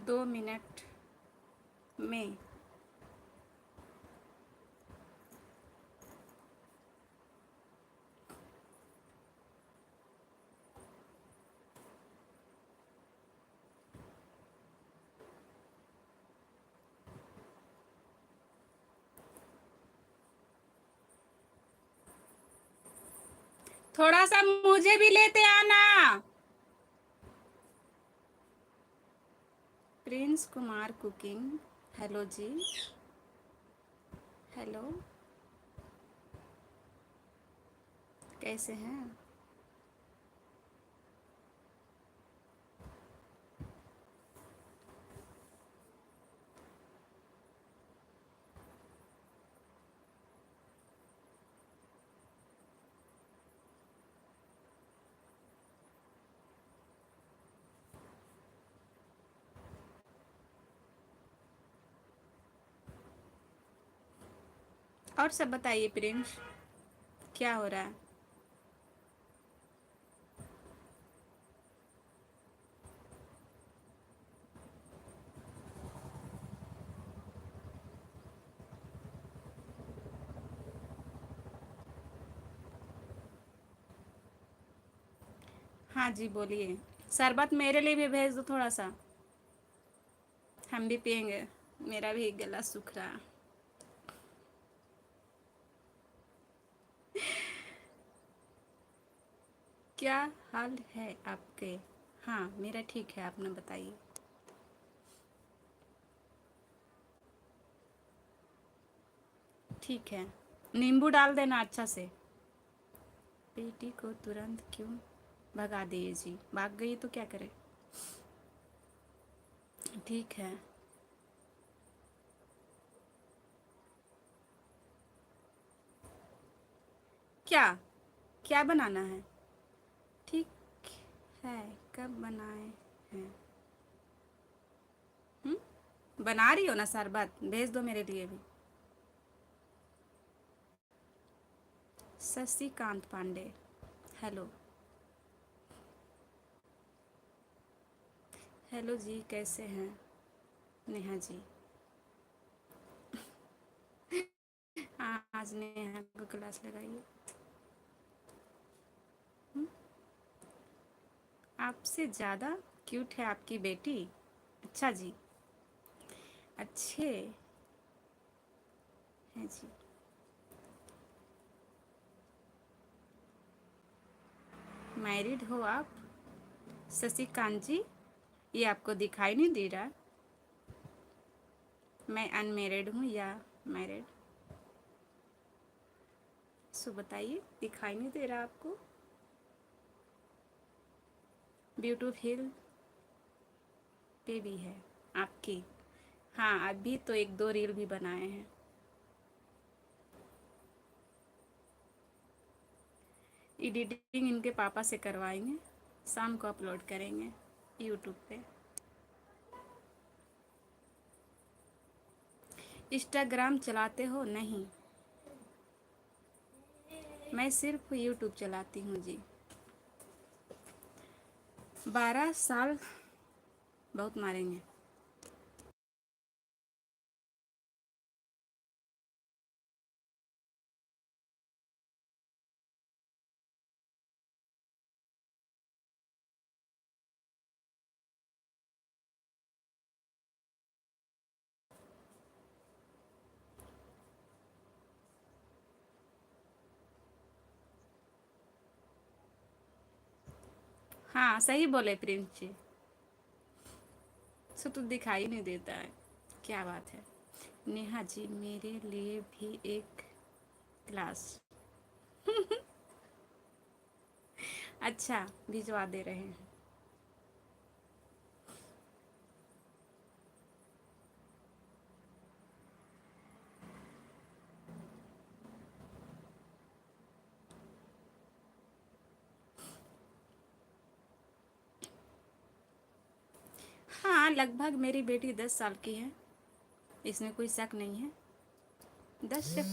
2 minute में। थोड़ा सा मुझे भी लेते आना। प्रिंस कुमार कुकिंग, हेलो जी, हेलो, कैसे हैं? और सब बताइए प्रिंस, क्या हो रहा है? हाँ जी बोलिए। शरबत मेरे लिए भी भेज दो थोड़ा सा, हम भी पियेंगे, मेरा भी गला सूख रहा। क्या हाल है आपके? हाँ मेरा ठीक है, आपने बताइए। ठीक है, नींबू डाल देना अच्छा से। बेटी को तुरंत क्यों भगा दिए जी? भाग गई तो क्या करे? ठीक है। क्या क्या बनाना है? ठीक है, कब बनाए हैं? बना रही हो ना शरबत, भेज दो मेरे लिए भी। शशिकांत पांडे, हेलो, हेलो जी, कैसे हैं? नेहा जी, आज नेहा को क्लास लगाइए। आपसे ज़्यादा क्यूट है आपकी बेटी। अच्छा जी, अच्छे हैं जी। मैरिड हो आप शशिकांत जी? ये आपको दिखाई नहीं दे रहा? मैं अनमेरिड हूँ या मैरिड? सो बताइए, दिखाई नहीं दे रहा आपको? ब्यूटीफुल पे भी है आपकी। हाँ अभी तो एक दो रील भी बनाए हैं। एडिटिंग इनके पापा से करवाएंगे, शाम को अपलोड करेंगे यूट्यूब पे। इंस्टाग्राम चलाते हो? नहीं, मैं सिर्फ यूट्यूब चलाती हूँ जी। 12 साल बहुत मारेंगे। हाँ सही बोले प्रिंस जी, सो तो दिखाई नहीं देता है। क्या बात है? नेहा जी मेरे लिए भी एक क्लास। अच्छा, भिजवा दे रहे हैं। हाँ लगभग मेरी बेटी 10 साल की है, इसमें कोई शक नहीं है। 10 से